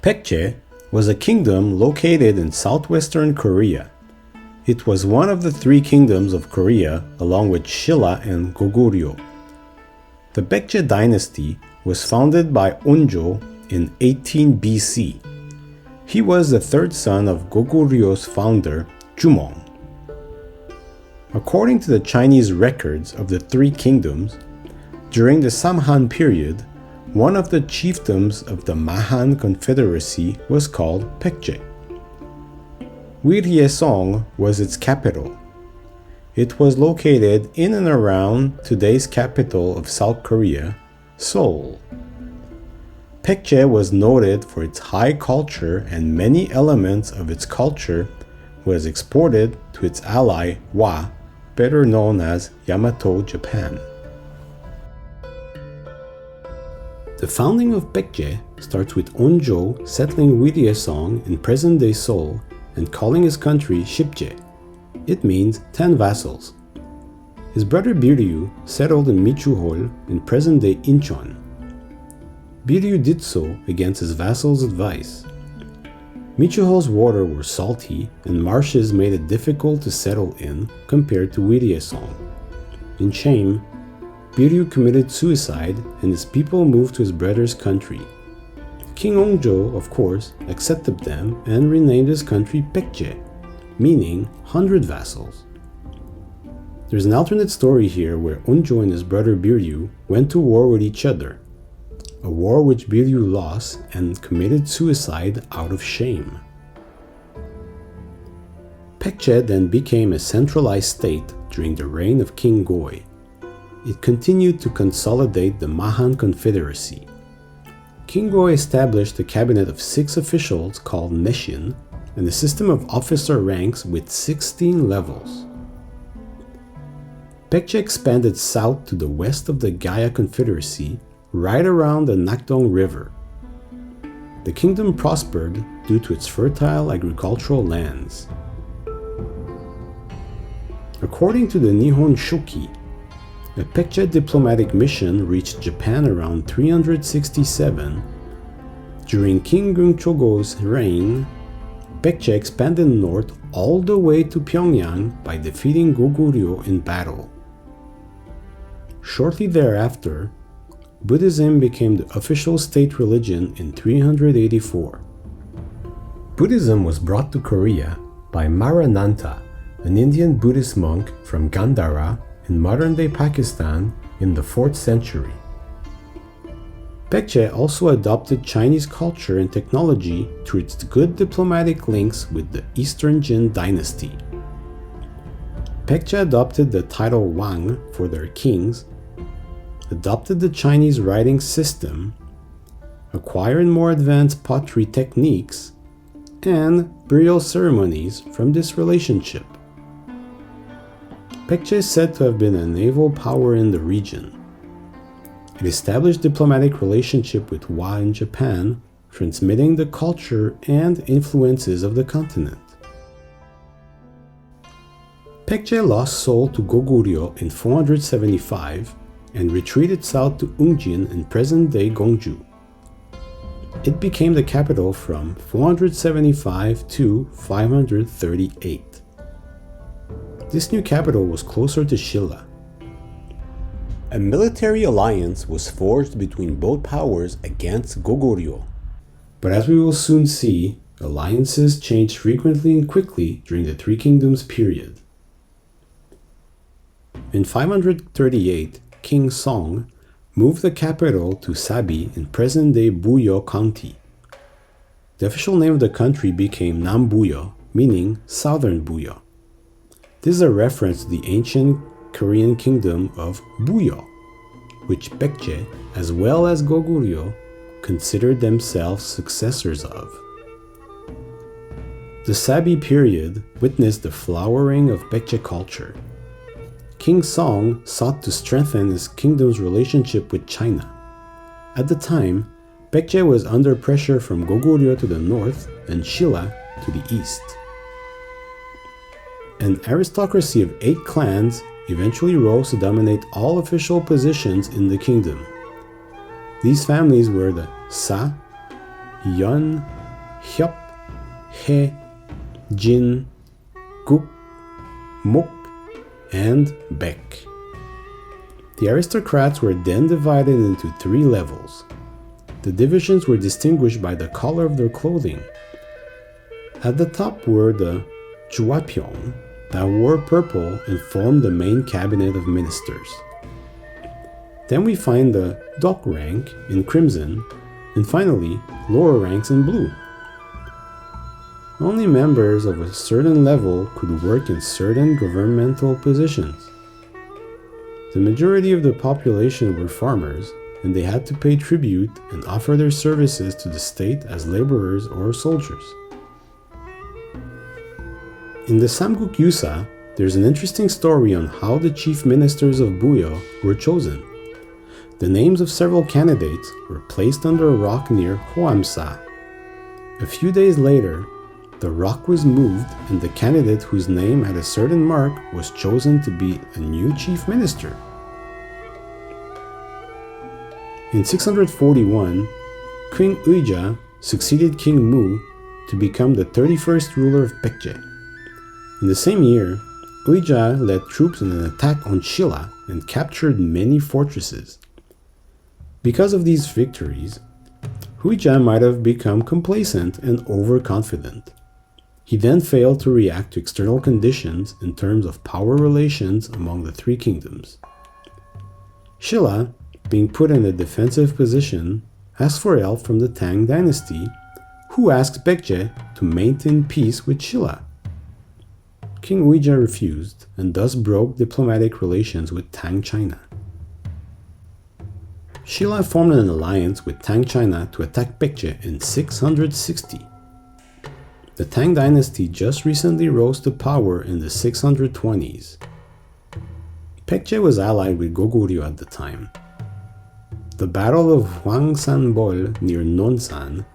Baekje was a kingdom located in southwestern Korea. It was one of the three kingdoms of Korea along with Silla and Goguryeo. The Baekje dynasty was founded by Onjo in 18 BC. He was the third son of Goguryeo's founder, Jumong. According to the Chinese records of the three kingdoms, during the Samhan period, one of the chiefdoms of the Mahan Confederacy was called Baekje. Gyebaek was its capital. It was located in and around today's capital of South Korea, Seoul. Baekje was noted for its high culture, and many elements of its culture was exported to its ally Wa, better known as Yamato Japan. The founding of Baekje starts with Onjo settling Gyebaek in present-day Seoul and calling his country Shipje. It means 10 vassals. His brother Biryu settled in Michuhol in present-day Incheon. Biryu did so against his vassals' advice. Michuhol's water were salty and marshes made it difficult to settle in compared to Gyebaek. In shame, Biryu committed suicide and his people moved to his brother's country. King Onjo, of course, accepted them and renamed his country Baekje, meaning 100 vassals. There's an alternate story here where Onjo and his brother Biryu went to war with each other, a war which Biryu lost and committed suicide out of shame. Baekje then became a centralized state during the reign of King Goi. It continued to consolidate the Mahan Confederacy. King Goi established a cabinet of 6 officials called Meshin and a system of officer ranks with 16 levels. Baekje expanded south to the west of the Gaya Confederacy, right around the Nakdong River. The kingdom prospered due to its fertile agricultural lands. According to the Nihon Shoki, a Baekje diplomatic mission reached Japan around 367. During King Gyeongchogo's reign, Baekje expanded north all the way to Pyongyang by defeating Goguryeo in battle. Shortly thereafter, Buddhism became the official state religion in 384. Buddhism was brought to Korea by Marananta, an Indian Buddhist monk from Gandhara in modern-day Pakistan in the 4th century. Baekje also adopted Chinese culture and technology through its good diplomatic links with the Eastern Jin dynasty. Baekje adopted the title Wang for their kings, adopted the Chinese writing system, acquired more advanced pottery techniques, and burial ceremonies from this relationship. Baekje is said to have been a naval power in the region. It established diplomatic relationship with Wa in Japan, transmitting the culture and influences of the continent. Baekje lost Seoul to Goguryeo in 475 and retreated south to Ungjin in present-day Gwangju. It became the capital from 475 to 538. This new capital was closer to Silla. A military alliance was forged between both powers against Goguryeo. But as we will soon see, alliances changed frequently and quickly during the Three Kingdoms period. In 538, King Song moved the capital to Sabi in present-day Buyo County. The official name of the country became Nambuyo, meaning Southern Buyo. This is a reference to the ancient Korean kingdom of Buyo, which Baekje, as well as Goguryeo, considered themselves successors of. The Sabi period witnessed the flowering of Baekje culture. King Song sought to strengthen his kingdom's relationship with China. At the time, Baekje was under pressure from Goguryeo to the north and Silla to the east. An aristocracy of 8 clans eventually rose to dominate all official positions in the kingdom. These families were the Sa, Yeon, Hyop, He, Jin, Guk, Mok, and Baek. The aristocrats were then divided into 3 levels. The divisions were distinguished by the color of their clothing. At the top were the Juapyeong, that wore purple and formed the main cabinet of ministers. Then we find the Dok rank in crimson, and finally, lower ranks in blue. Only members of a certain level could work in certain governmental positions. The majority of the population were farmers, and they had to pay tribute and offer their services to the state as laborers or soldiers. In the Samguk Yusa, there's an interesting story on how the chief ministers of Buyo were chosen. The names of several candidates were placed under a rock near Hoamsa. A few days later, the rock was moved and the candidate whose name had a certain mark was chosen to be a new chief minister. In 641, King Uija succeeded King Mu to become the 31st ruler of Baekje. In the same year, Uija led troops in an attack on Silla and captured many fortresses. Because of these victories, Uija might have become complacent and overconfident. He then failed to react to external conditions in terms of power relations among the 3 kingdoms. Silla, being put in a defensive position, asked for help from the Tang dynasty, who asked Baekje to maintain peace with Silla. King Uija refused and thus broke diplomatic relations with Tang China. Silla formed an alliance with Tang China to attack Baekje in 660. The Tang dynasty just recently rose to power in the 620s. Baekje was allied with Goguryeo at the time. The Battle of Hwangsanbol near Nonsan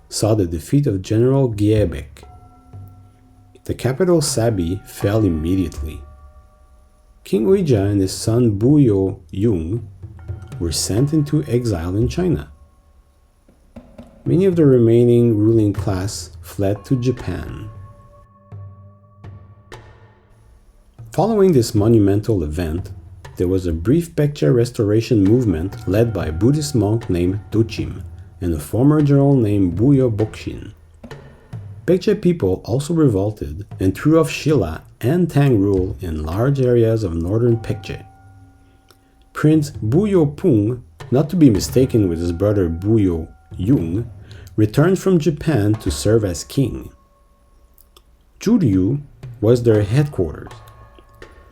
saw the defeat of General Gyebaek. The capital Sabi fell immediately. King Uija and his son Buyo Yung were sent into exile in China. Many of the remaining ruling class fled to Japan. Following this monumental event, there was a brief Baekje restoration movement led by a Buddhist monk named Dochim and a former general named Buyo Bokshin. Baekje people also revolted and threw off Silla and Tang rule in large areas of northern Baekje. Prince Buyo Pung, not to be mistaken with his brother Buyo Yung, returned from Japan to serve as king. Juryu was their headquarters.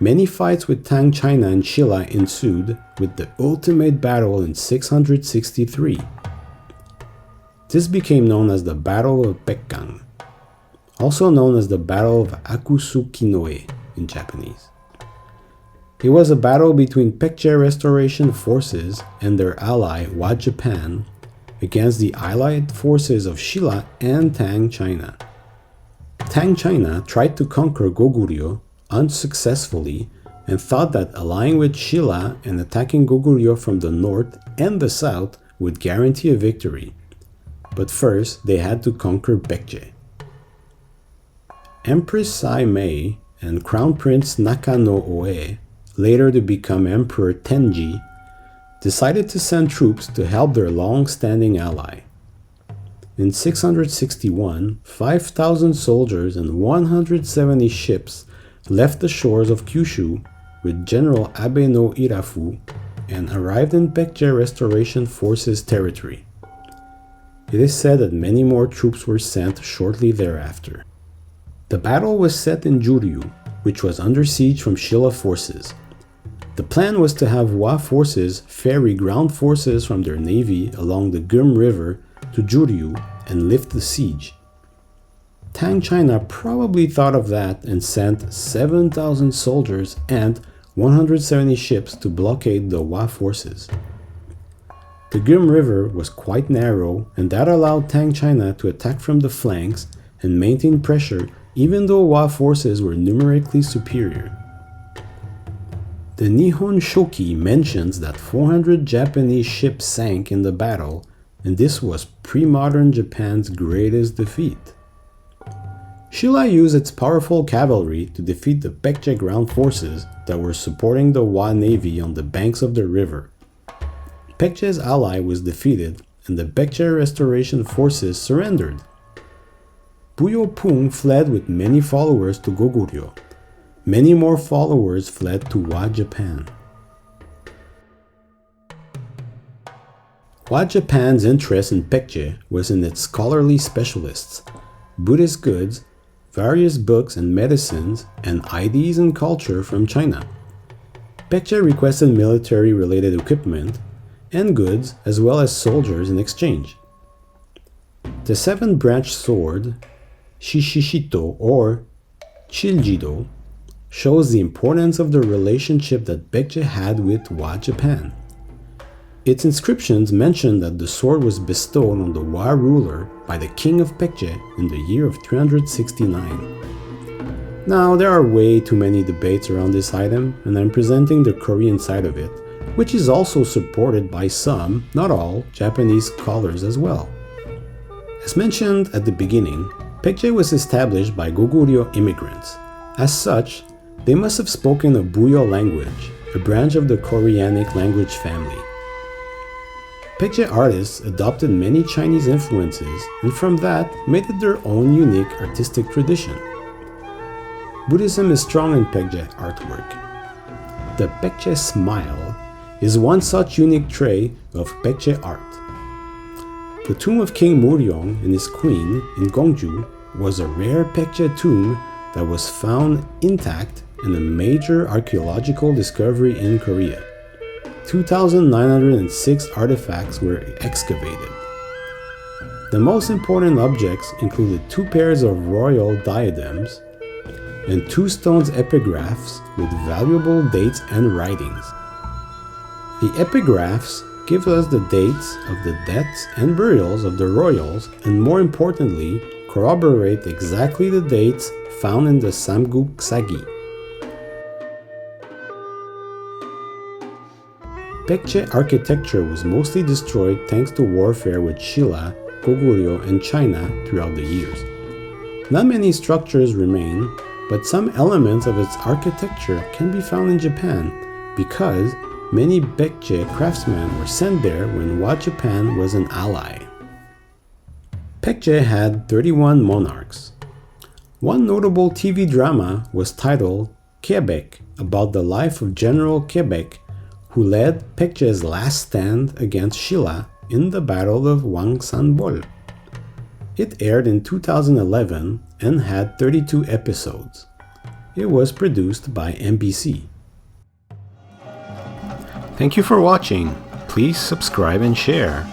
Many fights with Tang China and Silla ensued, with the ultimate battle in 663. This became known as the Battle of Baekgang, also known as the Battle of Akusukinoe in Japanese. It was a battle between Baekje restoration forces and their ally Wat Japan against the allied forces of Silla and Tang China. Tang China tried to conquer Goguryeo unsuccessfully and thought that allying with Silla and attacking Goguryeo from the north and the south would guarantee a victory. But first, they had to conquer Baekje. Empress Sai Mei and Crown Prince Nakano Oe, later to become Emperor Tenji, decided to send troops to help their long-standing ally. In 661, 5,000 soldiers and 170 ships left the shores of Kyushu with General Abe no Irafu and arrived in Baekje Restoration Forces territory. It is said that many more troops were sent shortly thereafter. The battle was set in Juryu, which was under siege from Silla forces. The plan was to have Wa forces ferry ground forces from their navy along the Gum River to Juryu and lift the siege. Tang China probably thought of that and sent 7,000 soldiers and 170 ships to blockade the Wa forces. The Gum River was quite narrow, and that allowed Tang China to attack from the flanks and maintain pressure even though Wa forces were numerically superior. The Nihon Shoki mentions that 400 Japanese ships sank in the battle and this was pre-modern Japan's greatest defeat. Silla used its powerful cavalry to defeat the Baekje ground forces that were supporting the Wa navy on the banks of the river. Baekje's ally was defeated, and the Baekje restoration forces surrendered. Buyopung fled with many followers to Goguryeo. Many more followers fled to Wa Japan. Wa Japan's interest in Baekje was in its scholarly specialists, Buddhist goods, various books and medicines, and ideas and culture from China. Baekje requested military-related equipment and goods as well as soldiers in exchange. The seven-branched sword, Shichishito or Chiljido, shows the importance of the relationship that Baekje had with Wa Japan. Its inscriptions mention that the sword was bestowed on the Wa ruler by the king of Baekje in the year of 369. Now, there are way too many debates around this item, and I'm presenting the Korean side of it, which is also supported by some, not all, Japanese scholars as well. As mentioned at the beginning, Baekje was established by Goguryeo immigrants. As such, they must have spoken a Buyo language, a branch of the Koreanic language family. Baekje artists adopted many Chinese influences and from that made it their own unique artistic tradition. Buddhism is strong in Baekje artwork. The Baekje smile is one such unique trait of Baekje art. The tomb of King Muryong and his queen in Gongju was a rare Baekje tomb that was found intact and a major archaeological discovery in Korea. 2,906 artifacts were excavated. The most important objects included 2 pairs of royal diadems and 2 stones epigraphs with valuable dates and writings. The epigraphs give us the dates of the deaths and burials of the royals and, more importantly, corroborate exactly the dates found in the Samguk Sagi. Baekje architecture was mostly destroyed thanks to warfare with Silla, Goguryeo, and China throughout the years. Not many structures remain, but some elements of its architecture can be found in Japan because many Baekje craftsmen were sent there when Wa Japan was an ally. Baekje had 31 monarchs. One notable TV drama was titled Gyebaek, about the life of General Gyebaek, who led Baekje's last stand against Silla in the Battle of Hwangsanbol. It aired in 2011 and had 32 episodes. It was produced by MBC. Thank you for watching. Please subscribe and share.